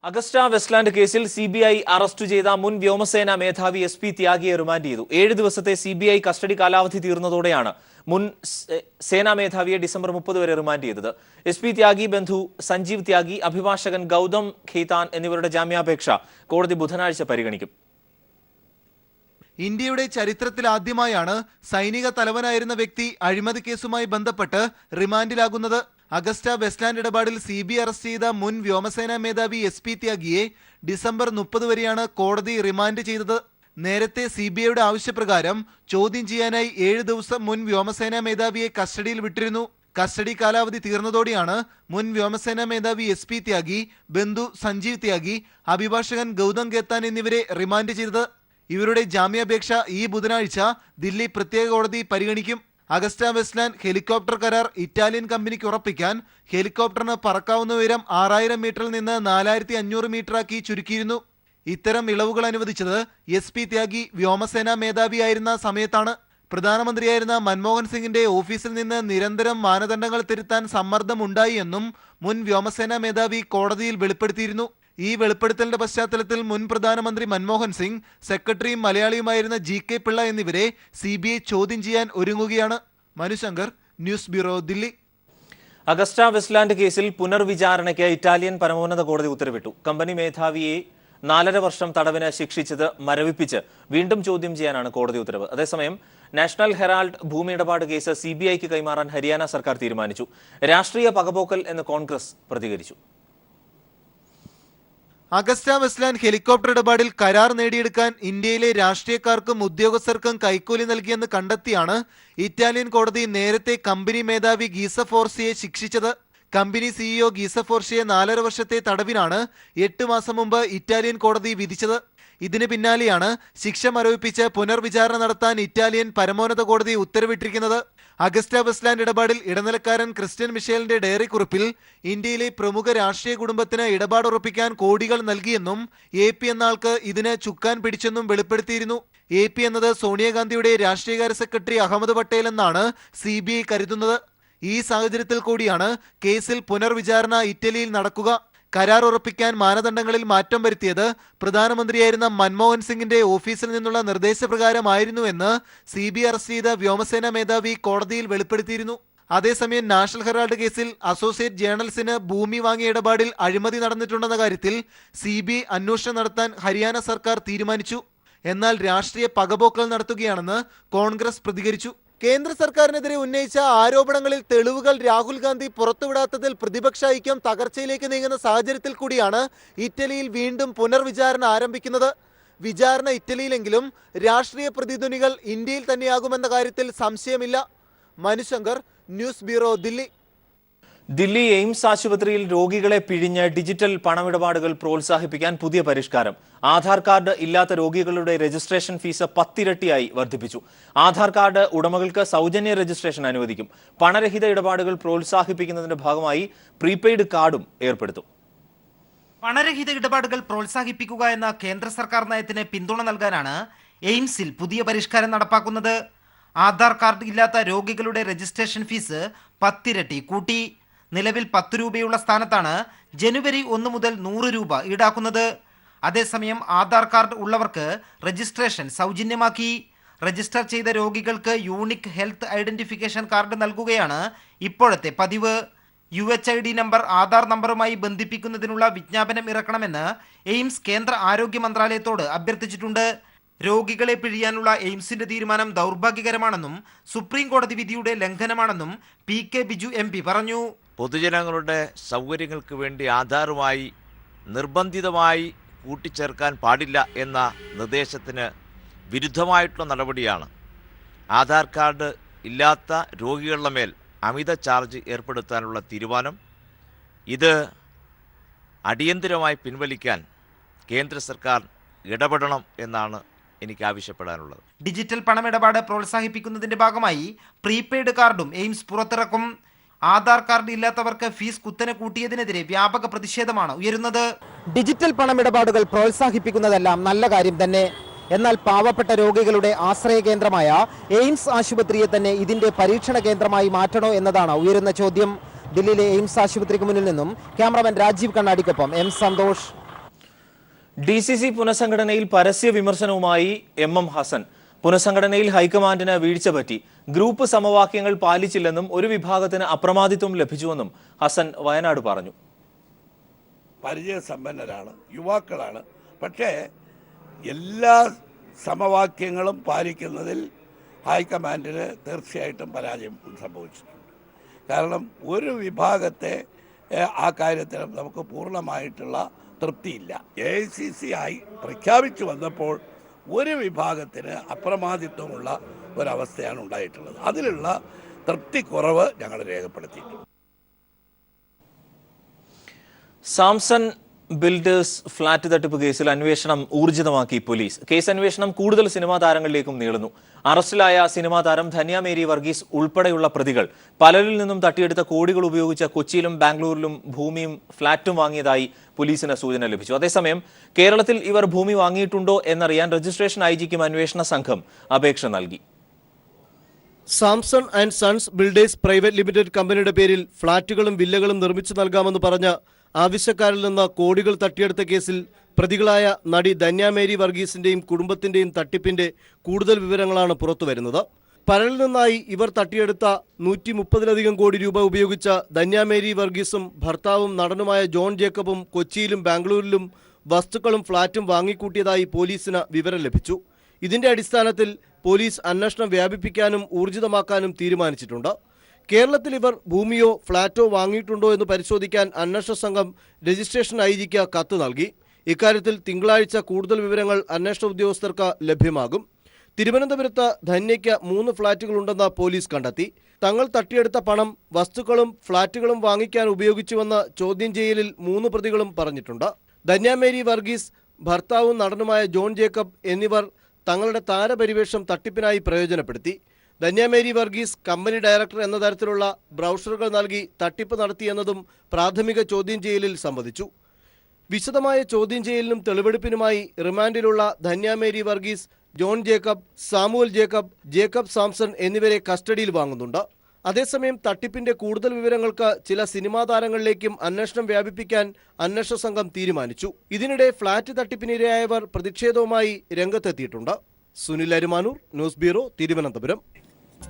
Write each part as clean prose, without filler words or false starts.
Agusta Westland കേസിൽ CBI arrest ചെയ്ത മുൻ വ്യോമസേന മേധാവി SP ത്യാഗിയെ റിമാൻഡ് ചെയ്തു. 7 ദിവസത്തെ സിബിഐ കസ്റ്റഡി കാലാവധി തീർന്നതോടെയാണ് മുൻ സേനാ മേധാവിയെ ഡിസംബർ 30 വരെ റിമാൻഡ് ചെയ്തത്. SP ത്യാഗി ബന്ധു സഞ്ജീവ് ത്യാഗി, അഭിഭാഷകൻ ഗൗതം ഖെയ്താൻ എന്നിവരുടെ ജാമ്യാപേക്ഷ കോടതി ബുധനാഴ്ച പരിഗണിക്കും. ഇന്ത്യയുടെ ചരിത്രത്തിൽ ആദ്യമായാണ് സൈനിക തലവനായിരുന്ന വ്യക്തി അഴിമതി കേസുമായി ബന്ധപ്പെട്ട് റിമാൻഡിലാകുന്നത്. അഗസ്റ്റ വെസ്റ്റ്ലാൻഡ് ഇടപാടിൽ CBI അറസ്റ്റ് ചെയ്ത മുൻ വ്യോമസേനാ മേധാവി SP ത്യാഗിയെ ഡിസംബർ 30 വരെയാണ് കോടതി റിമാൻഡ് ചെയ്തത്. നേരത്തെ CBIയുടെ ആവശ്യപ്രകാരം ചോദ്യം ചെയ്യാനായി 7 ദിവസം മുൻ വ്യോമസേനാ മേധാവിയെ കസ്റ്റഡിയിൽ വിട്ടിരുന്നു. കസ്റ്റഡി കാലാവധി തീർന്നതോടെയാണ് മുൻ വ്യോമസേനാ മേധാവി SP ത്യാഗി, ബന്ധു സഞ്ജീവ് ത്യാഗി, അഭിഭാഷകൻ ഗൗതം ഖേത്താൻ എന്നിവരെ റിമാൻഡ് ചെയ്തത്. ഇവരുടെ ജാമ്യാപേക്ഷ ഈ ബുധനാഴ്ച ദില്ലി പ്രത്യേക കോടതി പരിഗണിക്കും. അഗസ്റ്റ വെസ്റ്റ്ലാൻഡ് ഹെലികോപ്റ്റർ കരാർ ഇറ്റാലിയൻ കമ്പനിക്ക് ഉറപ്പിക്കാൻ ഹെലികോപ്റ്ററിന് പറക്കാവുന്ന ഉയരം 6000 മീറ്ററിൽ നിന്ന് 4500 മീറ്ററാക്കി ചുരുക്കിയിരുന്നു. ഇത്തരം ഇളവുകൾ അനുവദിച്ചത് SP ത്യാഗി വ്യോമസേനാ മേധാവിയായിരുന്ന സമയത്താണ്. പ്രധാനമന്ത്രിയായിരുന്ന മൻമോഹൻ സിംഗിന്റെ ഓഫീസിൽ നിന്ന് നിരന്തരം മാനദണ്ഡങ്ങൾ തിരുത്താൻ സമ്മർദ്ദമുണ്ടായി എന്നും മുൻ വ്യോമസേനാ മേധാവി കോടതിയിൽ വെളിപ്പെടുത്തിയിരുന്നു. ഈ വെളിപ്പെടുത്തലിന്റെ പശ്ചാത്തലത്തിൽ മുൻ പ്രധാനമന്ത്രി മൻമോഹൻ സിംഗ്, സെക്രട്ടറിയും മലയാളിയുമായിരുന്ന GK പിള്ള എന്നിവരെ CBI ചോദ്യം ചെയ്യാൻ ഒരുങ്ങുകയാണ്. Manushankar, news bureau, Delhi. Agusta Westland കേസിൽ പുനർവിചാരണയ്ക്ക് ഇറ്റാലിയൻ പരമോന്നത കോടതി ഉത്തരവിട്ടു. കമ്പനി മേധാവിയെ 4.5 വർഷം തടവിന് ശിക്ഷിച്ചത് മരവിപ്പിച്ച് വീണ്ടും ചോദ്യം ചെയ്യാനാണ് കോടതി ഉത്തരവ്. അതേസമയം നാഷണൽ ഹെറാൾഡ് ഭൂമി ഇടപാട് കേസ് CBIക്ക് കൈമാറാൻ ഹരിയാന സർക്കാർ തീരുമാനിച്ചു. രാഷ്ട്രീയ പകപോക്കൽ എന്ന് കോൺഗ്രസ് പ്രതികരിച്ചു. അഗസ്റ്റ വെസ്റ്റ്ലാൻഡ് ഹെലികോപ്റ്റർ ഇടപാടിൽ കരാർ നേടിയെടുക്കാൻ ഇന്ത്യയിലെ രാഷ്ട്രീയക്കാർക്കും ഉദ്യോഗസ്ഥർക്കും കൈക്കൂലി നൽകിയെന്ന് കണ്ടെത്തിയാണ് ഇറ്റാലിയൻ കോടതി നേരത്തെ കമ്പനി മേധാവി ഗീസഫോർസിയെ ശിക്ഷിച്ചത്. കമ്പനി CEO ഗീസഫോർസിയെ 4.5 വർഷത്തെ തടവിനാണ് 8 മാസം മുമ്പ് ഇറ്റാലിയൻ കോടതി വിധിച്ചത്. ഇതിന് പിന്നാലെയാണ് ശിക്ഷ മരവിപ്പിച്ച് പുനർവിചാരണ നടത്താൻ ഇറ്റാലിയൻ പരമോന്നത കോടതി ഉത്തരവിട്ടിരിക്കുന്നത്. അഗസ്റ്റ വെസ്റ്റ്ലാൻഡ് ഇടപാടിൽ ഇടനിലക്കാരൻ ക്രിസ്ത്യൻ മിഷേലിന്റെ ഡയറി കുറിപ്പിൽ ഇന്ത്യയിലെ പ്രമുഖ രാഷ്ട്രീയ കുടുംബത്തിന് ഇടപാടുറപ്പിക്കാൻ കോടികൾ നൽകിയെന്നും AP എന്ന ആൾക്ക് ഇതിന് ചുക്കാൻ പിടിച്ചെന്നും വെളിപ്പെടുത്തിയിരുന്നു. AP എന്നത് സോണിയാഗാന്ധിയുടെ രാഷ്ട്രീയകാര്യ സെക്രട്ടറി അഹമ്മദ് പട്ടേൽ എന്നാണ് CBI കരുതുന്നത്. ഈ സാഹചര്യത്തിൽ കൂടിയാണ് കേസിൽ പുനർവിചാരണ ഇറ്റലിയിൽ നടക്കുക. കരാർ ഉറപ്പിക്കാൻ മാനദണ്ഡങ്ങളിൽ മാറ്റം വരുത്തിയത് പ്രധാനമന്ത്രിയായിരുന്ന മൻമോഹൻ സിംഗിന്റെ ഓഫീസിൽ നിന്നുള്ള നിർദ്ദേശപ്രകാരമായിരുന്നുവെന്ന് CBI അറസ്റ്റ് ചെയ്ത വ്യോമസേന മേധാവി കോടതിയിൽ വെളിപ്പെടുത്തിയിരുന്നു. അതേസമയം നാഷണൽ ഹെറാൾഡ് കേസിൽ അസോസിയേറ്റ് ജേർണൽസിന് ഭൂമി വാങ്ങിയ ഇടപാടിൽ അഴിമതി നടന്നിട്ടുണ്ടെന്ന കാര്യത്തിൽ CBI അന്വേഷണം നടത്താൻ ഹരിയാന സർക്കാർ തീരുമാനിച്ചു. എന്നാൽ രാഷ്ട്രീയ പകപോക്കൽ നടത്തുകയാണെന്ന് കോൺഗ്രസ് പ്രതികരിച്ചു. കേന്ദ്ര സർക്കാരിനെതിരെ ഉന്നയിച്ച ആരോപണങ്ങളിൽ തെളിവുകൾ രാഹുൽ ഗാന്ധി പുറത്തുവിടാത്തതിൽ പ്രതിപക്ഷ ഐക്യം തകർച്ചയിലേക്ക് നീങ്ങുന്ന സാഹചര്യത്തിൽ കൂടിയാണ് ഇറ്റലിയിൽ വീണ്ടും പുനർവിചാരണ ആരംഭിക്കുന്നത്. വിചാരണ ഇറ്റലിയിലെങ്കിലും രാഷ്ട്രീയ പ്രതിധ്വനികൾ ഇന്ത്യയിൽ തന്നെയാകുമെന്ന കാര്യത്തിൽ സംശയമില്ല. Manushankar, news bureau, Delhi. Delhi AIIMS ആശുപത്രിയിൽ രോഗികളെ പിഴിഞ്ഞ് ഡിജിറ്റൽ പണമിടപാടുകൾ പ്രോത്സാഹിപ്പിക്കാൻ പുതിയ പരിഷ്കാരം. ആധാർ കാർഡ് ഇല്ലാത്ത രോഗികളുടെ രജിസ്ട്രേഷൻ ഫീസ് 10 ഇരട്ടിയായി വർദ്ധിപ്പിച്ചു. ആധാർ കാർഡ് ഉടമകൾക്ക് സൗജന്യ രജിസ്ട്രേഷൻ അനുവദിക്കും. പണരഹിത ഇടപാടുകൾ പ്രോത്സാഹിപ്പിക്കുന്നതിന്റെ ഭാഗമായി പ്രീപെയ്ഡ് കാർഡും ഏർപ്പെടുത്തും. പണരഹിത ഇടപാടുകൾ പ്രോത്സാഹിപ്പിക്കുക എന്ന കേന്ദ്ര സർക്കാർ നയത്തിന് പിന്തുണ നൽകാനാണ് എയിംസിൽ പുതിയ പരിഷ്കാരം നടപ്പാക്കുന്നത്. ആധാർ കാർഡ് ഇല്ലാത്ത രോഗികളുടെ രജിസ്ട്രേഷൻ ഫീസ് 10 ഇരട്ടി കൂട്ടി. നിലവിൽ 10 രൂപയുള്ള സ്ഥാനത്താണ് ജനുവരി 1 മുതൽ 100 രൂപ ഈടാക്കുന്നത്. അതേസമയം ആധാർ കാർഡ് ഉള്ളവർക്ക് രജിസ്ട്രേഷൻ സൗജന്യമാക്കി. രജിസ്റ്റർ ചെയ്ത രോഗികൾക്ക് യൂണിക് ഹെൽത്ത് ഐഡന്റിഫിക്കേഷൻ കാർഡ് നൽകുകയാണ് ഇപ്പോഴത്തെ പതിവ്. UHID നമ്പർ ആധാർ നമ്പറുമായി ബന്ധിപ്പിക്കുന്നതിനുള്ള വിജ്ഞാപനം ഇറക്കണമെന്ന് എയിംസ് കേന്ദ്ര ആരോഗ്യ മന്ത്രാലയത്തോട് അഭ്യർത്ഥിച്ചിട്ടുണ്ട്. രോഗികളെ പിഴിയാനുള്ള എയിംസിന്റെ തീരുമാനം ദൗർഭാഗ്യകരമാണെന്നും സുപ്രീം കോടതി വിധിയുടെ ലംഘനമാണെന്നും PK ബിജു MP പറഞ്ഞു. പൊതുജനങ്ങളുടെ സൗകര്യങ്ങൾക്ക് വേണ്ടി ആധാറുമായി നിർബന്ധിതമായി കൂട്ടിച്ചേർക്കാൻ പാടില്ല എന്ന നിർദ്ദേശത്തിന് വിരുദ്ധമായിട്ടുള്ള നടപടിയാണ് ആധാർ കാർഡ് ഇല്ലാത്ത രോഗികളുടെ മേൽ അമിത ചാർജ് ഏർപ്പെടുത്താനുള്ള തീരുമാനം. ഇത് അടിയന്തിരമായി പിൻവലിക്കാൻ കേന്ദ്ര സർക്കാർ ഇടപെടണം എന്നാണ് എനിക്ക് ആവശ്യപ്പെടാനുള്ളത്. ഡിജിറ്റൽ പണമിടപാട് പ്രോത്സാഹിപ്പിക്കുന്നതിന്റെ ഭാഗമായി പ്രീപെയ്ഡ് കാർഡും എയിംസ് പുറത്തിറക്കും. ആധാർ കാർഡ് ഇല്ലാത്തവർക്ക് ഫീസ് കുത്തനെ കൂട്ടിയതിനെതിരെ വ്യാപക പ്രതിഷേധമാണ് ഉയരുന്നത്. ഡിജിറ്റൽ പണമിടപാടുകൾ പ്രോത്സാഹിപ്പിക്കുന്നതെല്ലാം നല്ല കാര്യം തന്നെ. എന്നാൽ പാവപ്പെട്ട രോഗികളുടെ ആശ്രയ കേന്ദ്രമായ എയിംസ് ആശുപത്രിയെ തന്നെ ഇതിന്റെ പരീക്ഷണ കേന്ദ്രമായി മാറ്റണോ എന്നതാണ് ഉയരുന്ന ചോദ്യം. ദില്ലിയിലെ എയിംസ് ആശുപത്രിക്ക് മുന്നിൽ നിന്നും ക്യാമറമാൻ രാജീവ് കണ്ണാടിക്കൊപ്പം M. സന്തോഷ്. DCC പുനഃസംഘടനയിൽ പരസ്യ വിമർശനവുമായി MM ഹസൻ. പുനഃസംഘടനയിൽ ഹൈക്കമാൻഡിന് വീഴ്ച പറ്റി. ഗ്രൂപ്പ് സമവാക്യങ്ങൾ പാലിച്ചില്ലെന്നും ഒരു വിഭാഗത്തിന് അപ്രമാദിത്വം ലഭിച്ചുവെന്നും ഹസൻ വയനാട് പറഞ്ഞു. പരിചയസമ്പന്നരാണ്, യുവാക്കളാണ്. പക്ഷേ എല്ലാ സമവാക്യങ്ങളും പാലിക്കുന്നതിൽ ഹൈക്കമാൻഡിന് തീർച്ചയായിട്ടും പരാജയം സംഭവിച്ചിട്ടുണ്ട്. കാരണം ഒരു വിഭാഗത്തെ ആ കാര്യത്തിൽ നമുക്ക് പൂർണ്ണമായിട്ടുള്ള തൃപ്തിയില്ല. AICC ആയി പ്രഖ്യാപിച്ചു വന്നപ്പോൾ ഒരു വിഭാഗത്തിന് അപ്രമാദിത്വമുള്ള ഒരവസ്ഥയാണ് ഉണ്ടായിട്ടുള്ളത്. അതിലുള്ള തൃപ്തിക്കുറവ് ഞങ്ങൾ രേഖപ്പെടുത്തിയിട്ടുണ്ട്. സാംസൺ ബിൽഡേഴ്സ് ഫ്ളാറ്റ് തട്ടിപ്പ് കേസിൽ അന്വേഷണം ഊർജിതമാക്കി പോലീസ്. കേസ് അന്വേഷണം കൂടുതൽ സിനിമാ താരങ്ങളിലേക്കും നീളുന്നു. അറസ്റ്റിലായ സിനിമാ താരം ധന്യ മേരി വർഗീസ് ഉൾപ്പെടെയുള്ള പ്രതികൾ പലരിൽ നിന്നും തട്ടിയെടുത്ത കോടികൾ ഉപയോഗിച്ച കൊച്ചിയിലും ബാംഗ്ലൂരിലും ഭൂമിയും ഫ്ളാറ്റും വാങ്ങിയതായി പോലീസിന് സൂചന ലഭിച്ചു. അതേസമയം കേരളത്തിൽ ഇവർ ഭൂമി വാങ്ങിയിട്ടുണ്ടോ എന്നറിയാൻ രജിസ്ട്രേഷൻ IGക്കും അന്വേഷണ സംഘം അപേക്ഷ നൽകി. Samson and sons builders private limited കമ്പനിയുടെ പേരിൽ ഫ്ളാറ്റുകളും വില്ലകളും നിർമ്മിച്ചു നൽകാമെന്ന് പറഞ്ഞ ആവശ്യക്കാരിൽ നിന്ന് കോടികൾ തട്ടിയെടുത്ത കേസിൽ പ്രതികളായ നടി ധന്യ മേരി വർഗീസിന്റെയും കുടുംബത്തിന്റെയും തട്ടിപ്പിന്റെ കൂടുതൽ വിവരങ്ങളാണ് പുറത്തുവരുന്നത്. പലരിൽ നിന്നായി ഇവർ തട്ടിയെടുത്ത 130-ലധികം കോടി രൂപ ഉപയോഗിച്ച ധന്യ മേരി വർഗീസും ഭർത്താവും നടനുമായ ജോൺ ജേക്കബും കൊച്ചിയിലും ബാംഗ്ലൂരിലും വസ്തുക്കളും ഫ്ളാറ്റും വാങ്ങിക്കൂട്ടിയതായി പോലീസിന് വിവരം ലഭിച്ചു. ഇതിന്റെ അടിസ്ഥാനത്തിൽ പോലീസ് അന്വേഷണം വ്യാപിപ്പിക്കാനും ഊർജിതമാക്കാനും തീരുമാനിച്ചിട്ടുണ്ട്. കേരളത്തിൽ ഇവർ ഭൂമിയോ ഫ്ളാറ്റോ വാങ്ങിയിട്ടുണ്ടോ എന്ന് പരിശോധിക്കാൻ അന്വേഷണ സംഘം രജിസ്ട്രേഷൻ IGക്ക് കത്ത് നൽകി. ഇക്കാര്യത്തിൽ തിങ്കളാഴ്ച കൂടുതൽ വിവരങ്ങൾ അന്വേഷണ ഉദ്യോഗസ്ഥർക്ക് ലഭ്യമാകും. തിരുവനന്തപുരത്ത് ധന്യയ്ക്ക് 3 ഫ്ളാറ്റുകളുണ്ടെന്ന് പോലീസ് കണ്ടെത്തി. തങ്ങൾ തട്ടിയെടുത്ത പണം വസ്തുക്കളും ഫ്ളാറ്റുകളും വാങ്ങിക്കാൻ ഉപയോഗിച്ചുവെന്ന് ചോദ്യം ചെയ്യലിൽ 3 പ്രതികളും പറഞ്ഞിട്ടുണ്ട്. ധന്യ മേരി വർഗീസ്, ഭർത്താവും നടനുമായ ജോൺ ജേക്കബ് എന്നിവർ തങ്ങളുടെ താരപരിവേഷം തട്ടിപ്പിനായി പ്രയോജനപ്പെടുത്തി. Dhanya Mary Varghese company director എന്ന തരത്തിലുള്ള ബ്രൗഷറുകൾ നൽകി തട്ടിപ്പ് നടത്തിയെന്നതും പ്രാഥമിക ചോദ്യം ചെയ്യലിൽ സമ്മതിച്ചു. വിശദമായ ചോദ്യം ചെയ്യലിനും തെളിവെടുപ്പിനുമായി റിമാൻഡിലുള്ള Dhanya Mary Varghese, John Jacob, Samuel Jacob, Jacob Samson എന്നിവരെ കസ്റ്റഡിയിൽ വാങ്ങുന്നുണ്ട്. അതേസമയം തട്ടിപ്പിന്റെ കൂടുതൽ വിവരങ്ങൾക്ക് ചില സിനിമാ താരങ്ങളിലേക്കും അന്വേഷണം വ്യാപിപ്പിക്കാൻ അന്വേഷണ സംഘം തീരുമാനിച്ചു. ഇതിനിടെ ഫ്ളാറ്റ് തട്ടിപ്പിനിരയായവർ പ്രതിഷേധവുമായി രംഗത്തെത്തിയിട്ടുണ്ട്. Sunil Arumanoor, news bureau, Thiruvananthapuram.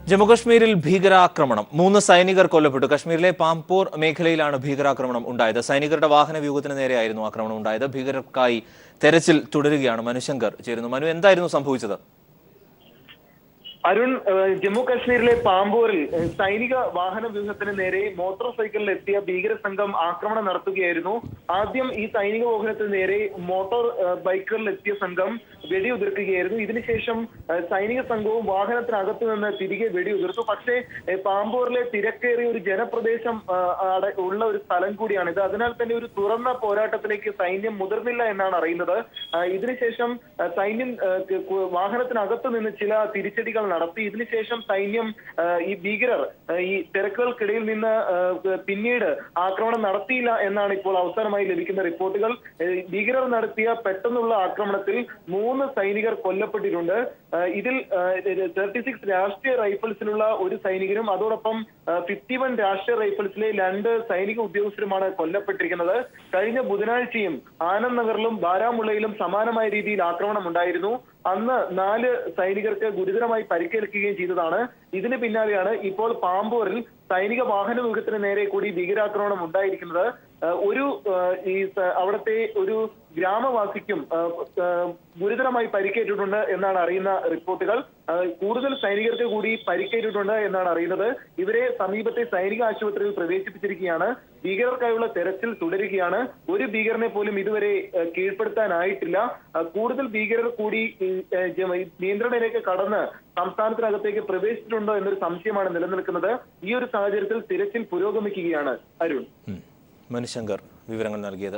ജമ്മുകശ്മീരിൽ ഭീകരാക്രമണം. 3 സൈനികർ കൊല്ലപ്പെട്ടു. കശ്മീരിലെ പാംപോർ മേഖലയിലാണ് ഭീകരാക്രമണം ഉണ്ടായത്. സൈനികരുടെ വാഹന വ്യൂഹത്തിന് നേരെയായിരുന്നു ആക്രമണം ഉണ്ടായത്. ഭീകരർക്കായി തെരച്ചിൽ തുടരുകയാണ്. മനുശങ്കർ ചേരുന്നു. മനു, എന്തായിരുന്നു സംഭവിച്ചത്? അരുൺ, ജമ്മു കാശ്മീരിലെ പാമ്പോറിൽ സൈനിക വാഹന വ്യൂഹത്തിന് നേരെ മോട്ടോർ സൈക്കിളിൽ എത്തിയ ഭീകര സംഘം ആക്രമണം നടത്തുകയായിരുന്നു. ആദ്യം ഈ സൈനിക വാഹനത്തിന് നേരെ മോട്ടോർ ബൈക്കുകളിൽ എത്തിയ സംഘം വെടിയുതിർക്കുകയായിരുന്നു. ഇതിനുശേഷം സൈനിക സംഘവും വാഹനത്തിനകത്തു നിന്ന് തിരികെ വെടിയുതിർത്തു. പക്ഷേ പാമ്പോറിലെ തിരക്കേറിയ ഒരു ജനപ്രദേശം ഉള്ള ഒരു സ്ഥലം കൂടിയാണിത്. അതിനാൽ തന്നെ ഒരു തുറന്ന പോരാട്ടത്തിലേക്ക് സൈന്യം മുതിർന്നില്ല എന്നാണ് അറിയുന്നത്. ഇതിനുശേഷം സൈന്യം വാഹനത്തിനകത്തു നിന്ന് ചില തിരിച്ചടികൾ നടത്തി. ഇതിനുശേഷം സൈന്യം ഈ ഭീകരർ ഈ തിരക്കുകൾക്കിടയിൽ നിന്ന് പിന്നീട് ആക്രമണം നടത്തിയില്ല എന്നാണ് ഇപ്പോൾ അവസാനമായി ലഭിക്കുന്ന റിപ്പോർട്ടുകൾ. ഭീകരർ നടത്തിയ പെട്ടെന്നുള്ള ആക്രമണത്തിൽ 3 സൈനികർ കൊല്ലപ്പെട്ടിട്ടുണ്ട്. ഇതിൽ 36 രാഷ്ട്രീയ റൈഫിൾസിലുള്ള ഒരു സൈനികരും അതോടൊപ്പം 51 രാഷ്ട്രീയ റൈഫിൾസിലെ 2 സൈനിക ഉദ്യോഗസ്ഥരുമാണ് കൊല്ലപ്പെട്ടിരിക്കുന്നത്. കഴിഞ്ഞ ബുധനാഴ്ചയും ആനന്ദ് നഗറിലും ബാരാമുള്ളയിലും സമാനമായ രീതിയിൽ ആക്രമണം ഉണ്ടായിരുന്നു. അന്ന് 4 സൈനികർക്ക് ഗുരുതരമായി പരിക്കേൽക്കുകയും ചെയ്തതാണ്. ഇതിന് പിന്നാലെയാണ് ഇപ്പോൾ പാമ്പോറിൽ സൈനിക വാഹന വ്യൂഹത്തിന് നേരെ കൂടി ഭീകരാക്രമണം ഉണ്ടായിരിക്കുന്നത്. അവിടുത്തെ ഒരു ഗ്രാമവാസിക്കും ഗുരുതരമായി പരിക്കേറ്റിട്ടുണ്ട് എന്നാണ് അറിയുന്ന റിപ്പോർട്ടുകൾ. കൂടുതൽ സൈനികർക്ക് കൂടി പരിക്കേറ്റിട്ടുണ്ട് എന്നാണ് അറിയുന്നത്. ഇവരെ സമീപത്തെ സൈനിക ആശുപത്രിയിൽ പ്രവേശിപ്പിച്ചിരിക്കുകയാണ്. ഭീകരർക്കായുള്ള തെരച്ചിൽ തുടരുകയാണ്. ഒരു ഭീകരനെ പോലും ഇതുവരെ കീഴ്പ്പെടുത്താനായിട്ടില്ല. കൂടുതൽ ഭീകരർ കൂടി നിയന്ത്രണത്തിലേക്ക് കടന്ന് സംസ്ഥാനത്തിനകത്തേക്ക് പ്രവേശിച്ചിട്ടുണ്ടോ എന്നൊരു സംശയമാണ് നിലനിൽക്കുന്നത്. ഈ ഒരു സാഹചര്യത്തിൽ തിരച്ചിൽ പുരോഗമിക്കുകയാണ്. അരുൺ, മനുശങ്കർ വിവരങ്ങൾ നൽകിയത്.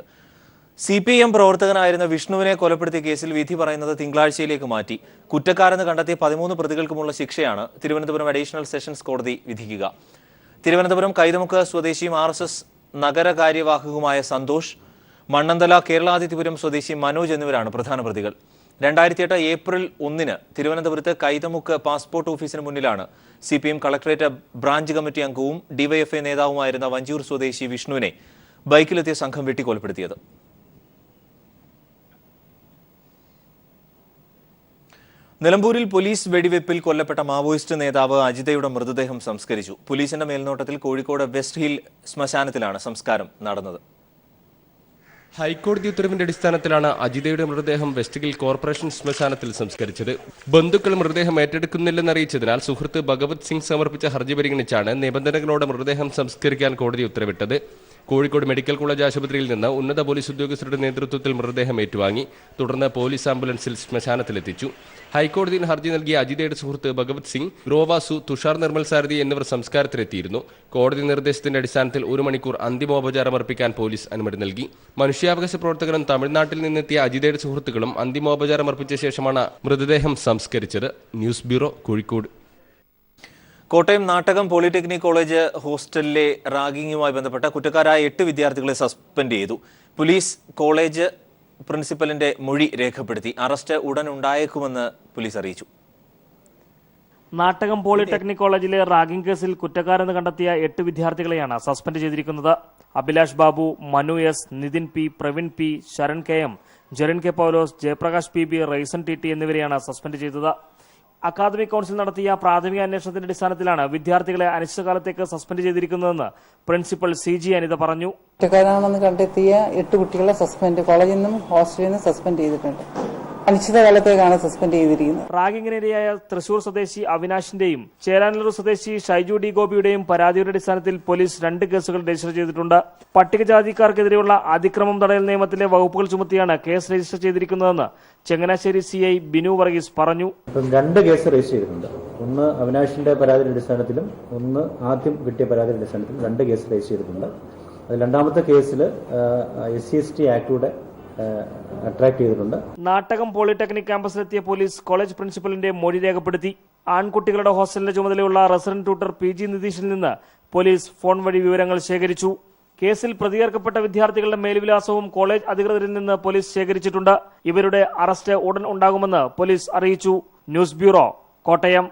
CPM പ്രവർത്തകനായിരുന്ന വിഷ്ണുവിനെ കൊലപ്പെടുത്തിയ കേസിൽ വിധി പറയുന്നത് തിങ്കളാഴ്ചയിലേക്ക് മാറ്റി. കുറ്റക്കാരെന്ന് കണ്ടെത്തിയ 13 പ്രതികൾക്കുമുള്ള ശിക്ഷയാണ് തിരുവനന്തപുരം അഡീഷണൽ സെഷൻസ് കോടതി വിധിക്കുക. തിരുവനന്തപുരം കൈതമുക്ക് സ്വദേശിയും RSS നഗരകാര്യവാഹകവുമായ സന്തോഷ്, മണ്ണന്തല കേരളാദിത്യപുരം സ്വദേശി മനോജ് എന്നിവരാണ് പ്രധാന പ്രതികൾ. 2008 ഏപ്രിൽ 1 തിരുവനന്തപുരത്ത് കൈതമുക്ക് പാസ്പോർട്ട് ഓഫീസിന് മുന്നിലാണ് CPM കളക്ടറേറ്റ് ബ്രാഞ്ച് കമ്മിറ്റി അംഗവും DYFI നേതാവുമായിരുന്ന വഞ്ചൂർ സ്വദേശി വിഷ്ണുവിനെ ബൈക്കിലെത്തിയ സംഘം വെട്ടിക്കൊലപ്പെടുത്തിയത്. നിലമ്പൂരിൽ പോലീസ് വെടിവെപ്പിൽ കൊല്ലപ്പെട്ട മാവോയിസ്റ്റ് നേതാവ് അജിതയുടെ മൃതദേഹം സംസ്കരിച്ചു. പോലീസിന്റെ മേൽനോട്ടത്തിൽ കോഴിക്കോട് വെസ്റ്റ് ഹിൽ ശ്മശാനത്തിലാണ് സംസ്കാരം നടന്നത്. ഹൈക്കോടതി ഉത്തരവിന്റെ അടിസ്ഥാനത്തിലാണ് അജിതയുടെ മൃതദേഹം വെസ്റ്റ് ഹിൽ കോർപ്പറേഷൻ ശ്മശാനത്തിൽ സംസ്കരിച്ചത്. ബന്ധുക്കൾ മൃതദേഹം ഏറ്റെടുക്കുന്നില്ലെന്നറിയിച്ചതിനാൽ സുഹൃത്ത് ഭഗവത് സിംഗ് സമർപ്പിച്ച ഹർജി പരിഗണിച്ചാണ് നിബന്ധനകളോടെ മൃതദേഹം സംസ്കരിക്കാൻ കോടതി ഉത്തരവിട്ടത്. കോഴിക്കോട് മെഡിക്കൽ കോളേജ് ആശുപത്രിയിൽ നിന്ന് ഉന്നത പോലീസ് ഉദ്യോഗസ്ഥരുടെ നേതൃത്വത്തിൽ മൃതദേഹം ഏറ്റുവാങ്ങി. തുടർന്ന് പോലീസ് ആംബുലൻസിൽ ശ്മശാനത്തിലെത്തിച്ചു. ഹൈക്കോടതിയിൽ ഹർജി നൽകിയ അജിതയുടെ സുഹൃത്ത് ഭഗവത് സിംഗ്, ഗ്രോവാസു, തുഷാർ നിർമ്മൽ സാരഥി എന്നിവർ സംസ്കാരത്തിലെത്തിയിരുന്നു. കോടതി നിർദ്ദേശത്തിന്റെ അടിസ്ഥാനത്തിൽ 1 മണിക്കൂർ അന്തിമോപചാരം അർപ്പിക്കാൻ പോലീസ് അനുമതി നൽകി. മനുഷ്യാവകാശ പ്രവർത്തകരും തമിഴ്നാട്ടിൽ നിന്നെത്തിയ അജിതയുടെ സുഹൃത്തുക്കളും അന്തിമോപചാരം അർപ്പിച്ച ശേഷമാണ് മൃതദേഹം സംസ്കരിച്ചത്. News bureau, Kozhikode. Kottayam Nattakam polytechnic college ഹോസ്റ്റലിലെ റാഗിങ്ങുമായി ബന്ധപ്പെട്ട കുറ്റക്കാരായ 8 വിദ്യാർത്ഥികളെ സസ്പെൻഡ് ചെയ്തു. പോലീസ് കോളേജ് പ്രിൻസിപ്പലിന്റെ മൊഴി രേഖപ്പെടുത്തി. അറസ്റ്റ് ഉടൻ ഉണ്ടായേക്കുമെന്ന് പോലീസ് അറിയിച്ചു. നാട്ടകം പോളിടെക്നിക് കോളേജിലെ റാഗിംഗ് കേസിൽ കുറ്റക്കാരെന്ന് കണ്ടെത്തിയ 8 വിദ്യാർത്ഥികളെയാണ് സസ്പെൻഡ് ചെയ്തിരിക്കുന്നത്. Abhilash Babu, Manu S, Nithin P, Praveen P, Sharan K M, Jerin K Paulose, Jayaprakash P B, Raisen T T എന്നിവരെയാണ് സസ്പെൻഡ് ചെയ്തത്. അക്കാദമിക് കൌൺസിൽ നടത്തിയ പ്രാഥമിക അന്വേഷണത്തിന്റെ അടിസ്ഥാനത്തിലാണ് വിദ്യാർത്ഥികളെ അനിശ്ചിതകാലത്തേക്ക് സസ്പെൻഡ് ചെയ്തിരിക്കുന്നതെന്ന് പ്രിൻസിപ്പൽ CG അനിത പറഞ്ഞു. കുറ്റക്കാരാണെന്ന് കണ്ടെത്തിയ 8 കുട്ടികളെ കോളേജിൽ നിന്നും ഹോസ്റ്റലിൽ നിന്നും സസ്പെൻഡ് ചെയ്തിട്ടുണ്ട്. അനിശ്ചിതകാലത്തേക്കാണ് സസ്പെൻഡ് ചെയ്തിരിക്കുന്നത്. റാഗിങ്ങിനിരയായ തൃശൂർ സ്വദേശി അവിനാശിന്റെയും ചേരാനല്ലൂർ സ്വദേശി ഷൈജു ഡി ഗോപിയുടെയും പരാതിയുടെ അടിസ്ഥാനത്തിൽ പോലീസ് 2 കേസുകൾ രജിസ്റ്റർ ചെയ്തിട്ടുണ്ട്. പട്ടികജാതിക്കാർക്കെതിരെയുള്ള അതിക്രമം തടയൽ നിയമത്തിലെ വകുപ്പുകൾ ചുമത്തിയാണ് കേസ് രജിസ്റ്റർ ചെയ്തിരിക്കുന്നതെന്ന് ചങ്ങനാശ്ശേരി CI ബിനു വർഗീസ് പറഞ്ഞു. 2 കേസ് രജിസ്റ്റർ ചെയ്തിട്ടുണ്ട്. ഒന്ന് അവിനാശിന്റെ പരാതിയുടെ അടിസ്ഥാനത്തിലും ഒന്ന് ആദ്യം കിട്ടിയ പരാതിയുടെ അടിസ്ഥാനത്തിലും 2 കേസ് രജിസ്റ്റർ ചെയ്തിട്ടുണ്ട്. അതിൽ രണ്ടാമത്തെ കേസിൽ SC/ST ആക്ടിലൂടെ അട്രാക്ട് ചെയ്തിട്ടുണ്ട്. നാട്ടകം പോളിടെക്നിക് ക്യാമ്പസിലെത്തിയ പോലീസ് കോളേജ് പ്രിൻസിപ്പലിന്റെ മൊഴി രേഖപ്പെടുത്തി. ആൺകുട്ടികളുടെ ഹോസ്റ്റലിന്റെ ചുമതലയുള്ള റെസിഡന്റ് ട്യൂട്ടർ PG നിതീഷിൽ നിന്ന് പോലീസ് ഫോൺ വഴി വിവരങ്ങൾ ശേഖരിച്ചു. കേസിൽ പ്രതികർക്കപ്പെട്ട വിദ്യാർത്ഥികളുടെ മേൽവിലാസവും കോളേജ് അധികൃതരിൽ നിന്ന് പോലീസ് ശേഖരിച്ചിട്ടുണ്ട്. ഇവരുടെ അറസ്റ്റ് ഉടൻ ഉണ്ടാകുമെന്ന് പോലീസ് അറിയിച്ചു. News bureau, Kottayam.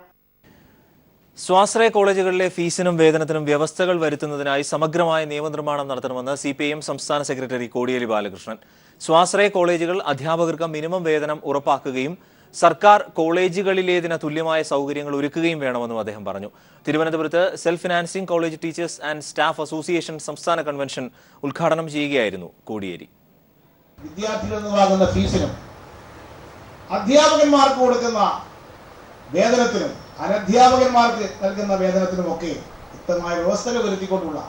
സ്വാശ്രയ കോളേജുകളിലെ ഫീസിനും വേതനത്തിനും വ്യവസ്ഥകൾ വരുത്തുന്നതിനായി സമഗ്രമായ നിയമനിർമ്മാണം നടത്തണമെന്ന് CPIM സംസ്ഥാന സെക്രട്ടറി കോടിയേരി ബാലകൃഷ്ണൻ. സ്വാശ്രയ കോളേജുകൾ അധ്യാപകർക്ക് മിനിമം വേതനം ഉറപ്പാക്കുകയും സർക്കാർ കോളേജുകളിലേതിന് തുല്യമായ സൗകര്യങ്ങൾ ഒരുക്കുകയും വേണമെന്നും അദ്ദേഹം പറഞ്ഞു. തിരുവനന്തപുരത്ത് self financing college teachers and staff association സംസ്ഥാന കൺവെൻഷൻ ഉദ്ഘാടനം ചെയ്യുകയായിരുന്നു കോടിയേരി. വിദ്യാർത്ഥികൾക്ക് വാങ്ങുന്ന ഫീസിനും അധ്യാപകന്മാർക്ക് കൊടുക്കുന്ന വേതനത്തിനും അനധ്യാപകന്മാർക്ക് നൽകുന്ന വേതനത്തിനുമൊക്കെ വ്യക്തമായ വ്യവസ്ഥകൾ വരുത്തിക്കൊണ്ടുള്ള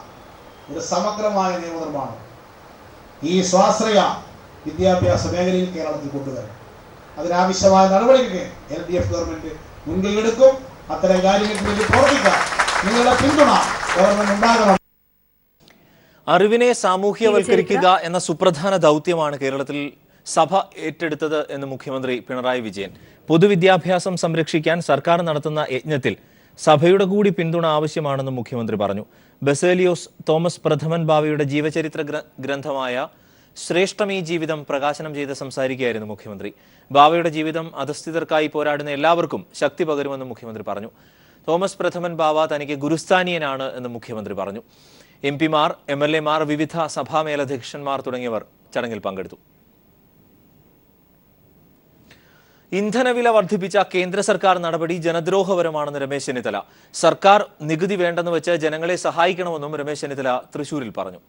ഒരു സമഗ്രമായ നിയമനിർമ്മാണം ഈ സ്വാശ്രയ വിദ്യാഭ്യാസ മേഖലയിൽ കേരളത്തിൽ കൊണ്ടുവരണം. അതിനാവശ്യമായ നടപടികൾ LDF ഗവൺമെന്റ് മുൻകൈയെടുക്കും. അത്തരം കാര്യങ്ങൾക്ക് വേണ്ടി പ്രവർത്തിക്കാൻ നിങ്ങളുടെ പിന്തുണ ഗവൺമെന്റ് ഉണ്ടാകണം. അറിവിനെ സാമൂഹ്യവൽക്കരിക്കുക എന്ന സുപ്രധാന ദൗത്യമാണ് കേരളത്തിൽ സഭ ഏറ്റെടുത്തത് എന്ന് മുഖ്യമന്ത്രി പിണറായി വിജയൻ. പൊതുവിദ്യാഭ്യാസം സംരക്ഷിക്കാൻ സർക്കാർ നടത്തുന്ന യജ്ഞത്തിൽ സഭയുടെ കൂടി പിന്തുണ ആവശ്യമാണെന്നും മുഖ്യമന്ത്രി പറഞ്ഞു. ബസേലിയോസ് തോമസ് പ്രഥമൻ ബാവയുടെ ജീവചരിത്ര ഗ്രന്ഥമായ ശ്രേഷ്ഠമീ ജീവിതം പ്രകാശനം ചെയ്ത് സംസാരിക്കുകയായിരുന്നു മുഖ്യമന്ത്രി. ബാവയുടെ ജീവിതം അധസ്ഥിതർക്കായി പോരാടുന്ന എല്ലാവർക്കും ശക്തി പകരുമെന്നും മുഖ്യമന്ത്രി പറഞ്ഞു. തോമസ് പ്രഥമൻ ബാവ തനിക്ക് ഗുരുസ്ഥാനീയനാണ് എന്ന് മുഖ്യമന്ത്രി പറഞ്ഞു. MP-മാർ, MLA-മാർ, വിവിധ സഭാ മേലധ്യക്ഷന്മാർ തുടങ്ങിയവർ ചടങ്ങിൽ പങ്കെടുത്തു. ഇന്ധനവില വർദ്ധിപ്പിച്ച കേന്ദ്ര സർക്കാർ നടപടി ജനദ്രോഹപരമാണെന്ന് രമേശ് ചെന്നിത്തല. സർക്കാർ നികുതി വേണ്ടെന്ന് വെച്ച് ജനങ്ങളെ സഹായിക്കണമെന്നും രമേശ് ചെന്നിത്തല തൃശൂരിൽ പറഞ്ഞു.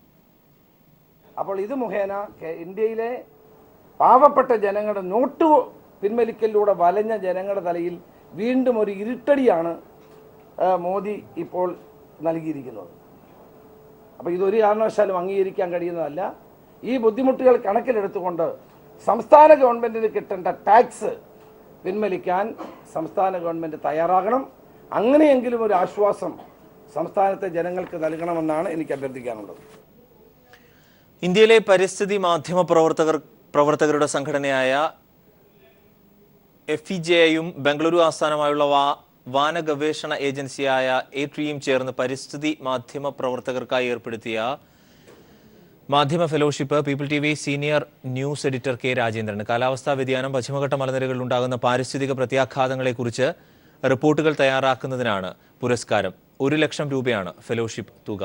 അപ്പോൾ ഇത് മുഖേന ഇന്ത്യയിലെ പാവപ്പെട്ട ജനങ്ങളുടെ നോട്ട് പിൻവലിക്കലിലൂടെ വലഞ്ഞ ജനങ്ങളുടെ തലയിൽ വീണ്ടും ഒരു ഇരുട്ടടിയാണ് മോദി ഇപ്പോൾ നൽകിയിരിക്കുന്നത്. അപ്പോൾ ഇതൊരു കാരണവശാലും അംഗീകരിക്കാൻ കഴിയുന്നതല്ല. ഈ ബുദ്ധിമുട്ടുകൾ കണക്കിലെടുത്തുകൊണ്ട് സംസ്ഥാന ഗവൺമെന്റിന് കിട്ടേണ്ട ടാക്സ് പിൻവലിക്കാൻ സംസ്ഥാന ഗവൺമെന്റ് തയ്യാറാകണം. അങ്ങനെയെങ്കിലും ഒരു ആശ്വാസം സംസ്ഥാനത്തെ ജനങ്ങൾക്ക് നൽകണമെന്നാണ് എനിക്ക് അഭ്യർത്ഥിക്കാനുള്ളത്. ഇന്ത്യയിലെ പരിസ്ഥിതി മാധ്യമ പ്രവർത്തകരുടെ സംഘടനയായ FEJയും ബംഗളൂരു ആസ്ഥാനമായുള്ള വാന ഗവേഷണ ഏജൻസിയായ ATRIയും ചേർന്ന് പരിസ്ഥിതി മാധ്യമ പ്രവർത്തകർക്കായി ഏർപ്പെടുത്തിയ മാധ്യമ fellowship people TV senior news editor K രാജേന്ദ്രന് കാലാവസ്ഥാ വ്യതിയാനം, പശ്ചിമഘട്ട മലനിരകളിൽ ഉണ്ടാകുന്ന പാരിസ്ഥിതിക പ്രത്യാഘാതങ്ങളെക്കുറിച്ച് റിപ്പോർട്ടുകൾ തയ്യാറാക്കുന്നതിനാണ് പുരസ്കാരം. 1 ലക്ഷം രൂപയാണ് ഫെലോഷിപ്പ് തുക.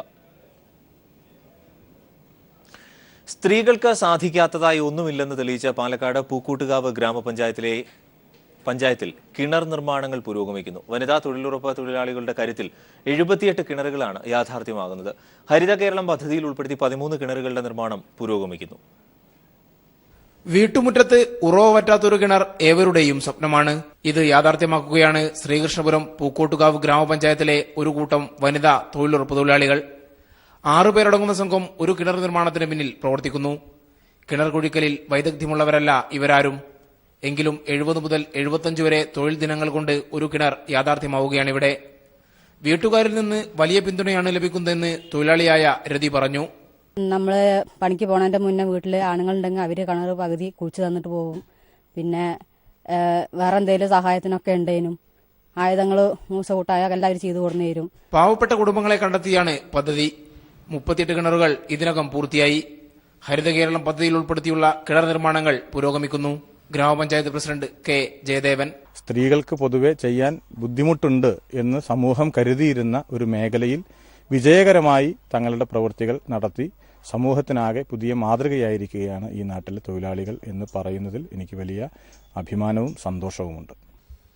സ്ത്രീകൾക്ക് സാധിക്കാത്തതായി ഒന്നുമില്ലെന്ന് തെളിയിച്ച പാലക്കാട് പൂക്കൂട്ടുകാവ് ഗ്രാമപഞ്ചായത്തിലെ പഞ്ചായത്തിൽ കിണർ നിർമ്മാണങ്ങൾ പുരോഗമിക്കുന്നു. വനിതാ തൊഴിലുറപ്പ് തൊഴിലാളികളുടെ കരുത്തിൽ 78 കിണറുകളാണ് യാഥാർത്ഥ്യമാകുന്നത്. ഹരിത കേരളം പദ്ധതിയിൽ ഉൾപ്പെടുത്തി 13 കിണറുകളുടെ നിർമ്മാണം പുരോഗമിക്കുന്നു. വീട്ടുമുറ്റത്ത് ഉറവ പറ്റാത്തൊരു കിണർ ഏവരുടെയും സ്വപ്നമാണ്. ഇത് യാഥാർത്ഥ്യമാക്കുകയാണ് ശ്രീകൃഷ്ണപുരം പൂക്കോട്ടുകാവ് ഗ്രാമപഞ്ചായത്തിലെ ഒരു കൂട്ടം വനിതാ തൊഴിലുറപ്പ് തൊഴിലാളികൾ. 6 പേരടങ്ങുന്ന സംഘം ഒരു കിണർ നിർമ്മാണത്തിന് പിന്നിൽ പ്രവർത്തിക്കുന്നു. കിണർ കുഴിക്കലിൽ വൈദഗ്ധ്യമുള്ളവരല്ല ഇവരാരും. എങ്കിലും 70 മുതൽ 75 വരെ തൊഴിൽ ദിനങ്ങൾ കൊണ്ട് ഒരു കിണർ യാഥാർത്ഥ്യമാവുകയാണിവിടെ. വീട്ടുകാരിൽ നിന്ന് വലിയ പിന്തുണയാണ് ലഭിക്കുന്നതെന്ന് തൊഴിലാളിയായ രതി പറഞ്ഞു. നമ്മൾ പണിക്ക് പോണതിൻ്റെ മുന്നേ വീട്ടിൽ ആണുങ്ങളുണ്ടെങ്കിൽ അവർ കിണർ പകുതി കുഴിച്ച് തന്നിട്ട് പോകും. പിന്നെ വേറെ എന്തെങ്കിലും സഹായത്തിനൊക്കെ ഉണ്ടേനും ആയുധങ്ങൾ മൂസകൂട്ടായ എല്ലാവരും ചെയ്തു കൊടുന്നു തരും. പാവപ്പെട്ട കുടുംബങ്ങളെ കണ്ടെത്തിയാണ് പദ്ധതി. 38 കിണറുകൾ ഇതിനകം പൂർത്തിയായി. ഹരിത കേരളം പദ്ധതിയിൽ ഉൾപ്പെടുത്തിയുള്ള കിണർ നിർമ്മാണങ്ങൾ പുരോഗമിക്കുന്നു. ഗ്രാമപഞ്ചായത്ത് പ്രസിഡന്റ് കെ ജയദേവൻ. സ്ത്രീകൾക്ക് പൊതുവെ ചെയ്യാൻ ബുദ്ധിമുട്ടുണ്ട് എന്ന് സമൂഹം കരുതിയിരുന്ന ഒരു മേഖലയിൽ വിജയകരമായി തങ്ങളുടെ പ്രവൃത്തികൾ നടത്തി സമൂഹത്തിനാകെ പുതിയ മാതൃകയായിരിക്കുകയാണ് ഈ നാട്ടിലെ തൊഴിലാളികൾ എന്ന് പറയുന്നതിൽ എനിക്ക് വലിയ അഭിമാനവും സന്തോഷവുമുണ്ട്.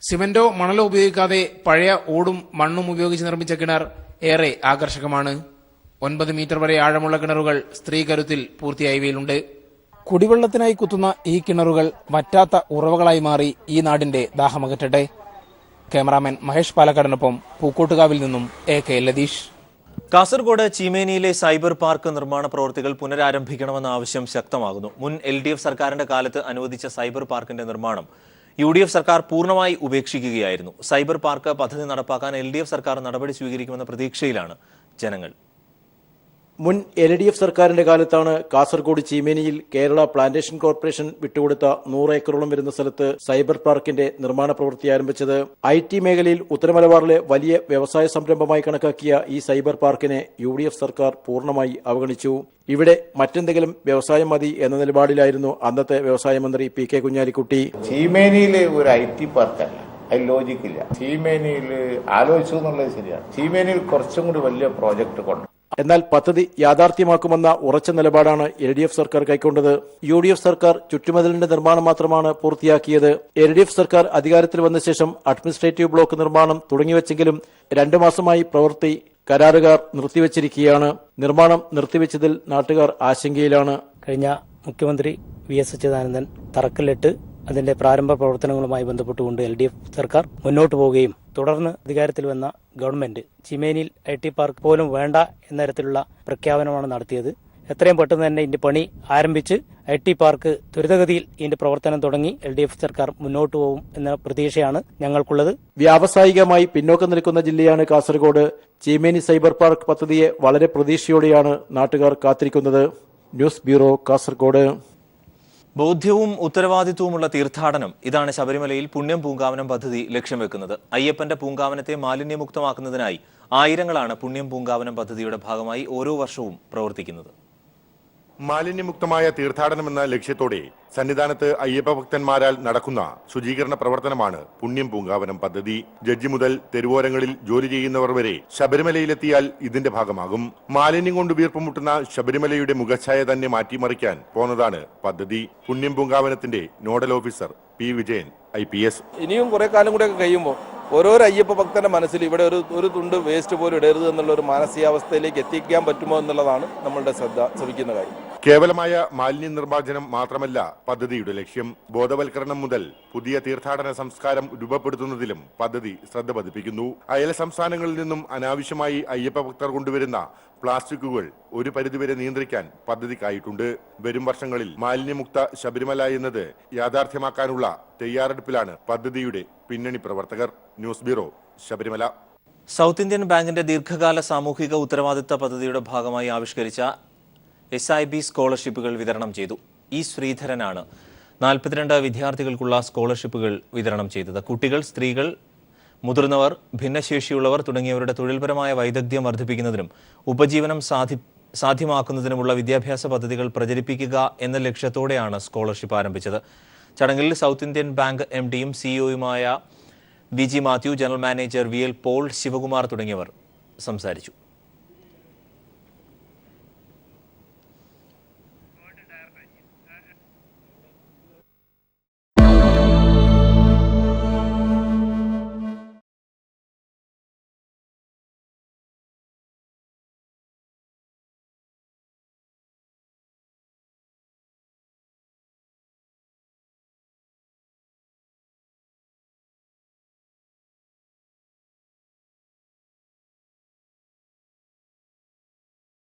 സിമന്റോ മണലോ ഉപയോഗിക്കാതെ പഴയ ഓടും മണ്ണും ഉപയോഗിച്ച് നിർമ്മിച്ച കിണർ ഏറെ ആകർഷകമാണ്. 9 മീറ്റർ വരെ ആഴമുള്ള കിണറുകൾ സ്ത്രീ കരുത്തിൽ പൂർത്തിയായവയിലുണ്ട്. കുടിവെള്ളത്തിനായി കുത്തുന്ന ഈ കിണറുകൾ വറ്റാത്ത ഉറവകളായി മാറി ഈ നാടിന്റെ ദാഹമകറ്റട്ടെ. ക്യാമറാമാൻ മഹേഷ് പാലക്കാടിനൊപ്പം പൂക്കോട്ടുകാവിൽ നിന്നും AK ലതീഷ്. കാസർഗോഡ് ചീമേനിയിലെ സൈബർ പാർക്ക് നിർമ്മാണ പ്രവൃത്തികൾ പുനരാരംഭിക്കണമെന്ന ആവശ്യം ശക്തമാകുന്നു. മുൻ LDF സർക്കാരിന്റെ കാലത്ത് അനുവദിച്ച സൈബർ പാർക്കിന്റെ നിർമ്മാണം UDF സർക്കാർ പൂർണ്ണമായി ഉപേക്ഷിക്കുകയായിരുന്നു. സൈബർ പാർക്ക് പദ്ധതി നടപ്പാക്കാൻ LDF സർക്കാർ നടപടി സ്വീകരിക്കുമെന്ന പ്രതീക്ഷയിലാണ് ജനങ്ങൾ. മുൻ LDF സർക്കാരിന്റെ കാലത്താണ് കാസർഗോഡ് ചീമേനിയിൽ കേരള പ്ലാന്റേഷൻ കോർപ്പറേഷൻ വിട്ടുകൊടുത്ത 100 ഏക്കറോളം വരുന്ന സ്ഥലത്ത് സൈബർ പാർക്കിന്റെ നിർമ്മാണ പ്രവൃത്തി ആരംഭിച്ചത്. IT മേഖലയിൽ ഉത്തരമലബാറിലെ വലിയ വ്യവസായ സംരംഭമായി കണക്കാക്കിയ ഈ സൈബർ പാർക്കിനെ UDF സർക്കാർ പൂർണ്ണമായി അവഗണിച്ചു. ഇവിടെ മറ്റെന്തെങ്കിലും വ്യവസായം മതി എന്ന നിലപാടിലായിരുന്നു അന്നത്തെ വ്യവസായ മന്ത്രി PK കുഞ്ഞാലിക്കുട്ടി. ചീമേനിയിലെ ഒരു IT പാർക്കല്ല, അതിൽ ലോജിക്കില്ല. ചീമേനിയിൽ ആലോചിച്ചു എന്നുള്ളത് ശരിയാണ്. ചീമേനിയിൽ കുറച്ചും കൂടി വലിയ പ്രോജക്ട് കൊണ്ട് എന്നാൽ പദ്ധതി യാഥാർത്ഥ്യമാക്കുമെന്ന ഉറച്ച നിലപാടാണ് LDF സർക്കാർ കൈക്കൊണ്ടത്. UDF സർക്കാർ ചുറ്റുമതിലിന്റെ നിർമ്മാണം മാത്രമാണ് പൂർത്തിയാക്കിയത്. LDF സർക്കാർ അധികാരത്തിൽ വന്ന ശേഷം അഡ്മിനിസ്ട്രേറ്റീവ് ബ്ലോക്ക് നിർമ്മാണം തുടങ്ങിവെച്ചെങ്കിലും 2 മാസമായി പ്രവൃത്തി കരാറുകാർ നിർത്തിവച്ചിരിക്കുകയാണ്. നിർമ്മാണം നിർത്തിവെച്ചതിൽ നാട്ടുകാർ ആശങ്കയിലാണ്. കഴിഞ്ഞ മുഖ്യമന്ത്രി VS അച്യുതാനന്ദൻ തറക്കല്ലിട്ട് അതിന്റെ പ്രാരംഭ പ്രവർത്തനങ്ങളുമായി ബന്ധപ്പെട്ടുകൊണ്ട് LDF സർക്കാർ മുന്നോട്ട് പോവുകയും തുടർന്ന് അധികാരത്തിൽ വന്ന ഗവൺമെന്റ് ചീമേനിയിൽ IT പാർക്ക് പോലും വേണ്ട എന്ന തരത്തിലുള്ള പ്രഖ്യാപനമാണ് നടത്തിയത്. എത്രയും പെട്ടെന്ന് തന്നെ ഇതിന്റെ പണി ആരംഭിച്ച് IT പാർക്ക് ത്വരിതഗതിയിൽ ഇതിന്റെ പ്രവർത്തനം തുടങ്ങി LDF സർക്കാർ മുന്നോട്ട് പോകും എന്ന പ്രതീക്ഷയാണ് ഞങ്ങൾക്കുള്ളത്. വ്യാവസായികമായി പിന്നോക്കം നിൽക്കുന്ന ജില്ലയാണ് കാസർഗോഡ്. ചീമേനി സൈബർ പാർക്ക് പദ്ധതിയെ വളരെ പ്രതീക്ഷയോടെയാണ് നാട്ടുകാർ കാത്തിരിക്കുന്നത്. News bureau, Kasaragod. ബോധ്യവും ഉത്തരവാദിത്വവുമുള്ള തീർത്ഥാടനം, ഇതാണ് ശബരിമലയിൽ പുണ്യം പൂങ്കാവനം പദ്ധതി ലക്ഷ്യം വെക്കുന്നത്. അയ്യപ്പന്റെ പൂങ്കാവനത്തെ മാലിന്യമുക്തമാക്കുന്നതിനായി ആയിരങ്ങളാണ് പുണ്യം പൂങ്കാവനം പദ്ധതിയുടെ ഭാഗമായി ഓരോ വർഷവും പ്രവർത്തിക്കുന്നത്. മാലിന്യമുക്തമായ തീർത്ഥാടനം എന്ന ലക്ഷ്യത്തോടെ സന്നിധാനത്ത് അയ്യപ്പ ഭക്തന്മാരാൽ നടക്കുന്ന ശുചീകരണ പ്രവർത്തനമാണ് പുണ്യം പൂങ്കാവനം പദ്ധതി. ജഡ്ജി മുതൽ തെരുവോരങ്ങളിൽ ജോലി ചെയ്യുന്നവർ വരെ ശബരിമലയിലെത്തിയാൽ ഇതിന്റെ ഭാഗമാകും. മാലിന്യം കൊണ്ട് വീർപ്പുമുട്ടുന്ന ശബരിമലയുടെ മുഖഛായ തന്നെ മാറ്റിമറിക്കാൻ പോന്നതാണ് പദ്ധതി. പുണ്യം പൂങ്കാവനത്തിന്റെ nodal officer P Vijayan IPS. ഇനിയും കുറെ കാലം കൂടെ കഴിയുമ്പോൾ ഓരോരോ അയ്യപ്പ ഭക്തന്റെ മനസ്സിൽ ഇവിടെ ഒരു തുണ്ട് വേസ്റ്റ് പോലും ഇടരുത് എന്നുള്ള ഒരു മാനസികാവസ്ഥയിലേക്ക് എത്തിക്കാൻ പറ്റുമോ എന്നുള്ളതാണ് നമ്മളുടെ ശ്രമിക്കുന്ന കാര്യം. കേവലമായ മാലിന്യ നിർമ്മാർജ്ജനം മാത്രമല്ല പദ്ധതിയുടെ ലക്ഷ്യം. ബോധവൽക്കരണം മുതൽ പുതിയ തീർത്ഥാടന സംസ്കാരം രൂപപ്പെടുത്തുന്നതിലും പദ്ധതി ശ്രദ്ധ പതിപ്പിക്കുന്നു. അയൽ സംസ്ഥാനങ്ങളിൽ നിന്നും അനാവശ്യമായി അയ്യപ്പ ഭക്തർ കൊണ്ടുവരുന്ന പ്ലാസ്റ്റിക്കുകൾ ഒരു പരിധിവരെ നിയന്ത്രിക്കാൻ പദ്ധതിക്കായിട്ടുണ്ട്. വരും വർഷങ്ങളിൽ മാലിന്യമുക്ത ശബരിമല എന്നത് യാഥാർത്ഥ്യമാക്കാനുള്ള തയ്യാറെടുപ്പിലാണ് പദ്ധതിയുടെ പിന്നണി പ്രവർത്തകർ. News bureau, Sabarimala. South Indian ബാങ്കിന്റെ ദീർഘകാല സാമൂഹിക ഉത്തരവാദിത്ത പദ്ധതിയുടെ ഭാഗമായി ആവിഷ്കരിച്ച SIB സ്കോളർഷിപ്പുകൾ വിതരണം ചെയ്തു. ശ്രീധരനാണ് 42 വിദ്യാർത്ഥികൾക്കുള്ള സ്കോളർഷിപ്പുകൾ വിതരണം ചെയ്തത്. കുട്ടികൾ, സ്ത്രീകൾ, മുതിർന്നവർ, ഭിന്നശേഷിയുള്ളവർ തുടങ്ങിയവരുടെ തൊഴിൽപരമായ വൈദഗ്ധ്യം വർദ്ധിപ്പിക്കുന്നതിനും ഉപജീവനം സാധ്യമാക്കുന്നതിനുമുള്ള വിദ്യാഭ്യാസ പദ്ധതികൾ പ്രചരിപ്പിക്കുക എന്ന ലക്ഷ്യത്തോടെയാണ് സ്കോളർഷിപ്പ് ആരംഭിച്ചത്. ചടങ്ങിൽ സൗത്ത് ഇന്ത്യൻ ബാങ്ക് MDയും CEOയുമായ VG Mathew, general manager VL Paul, Sivakumar തുടങ്ങിയവർ സംസാരിച്ചു.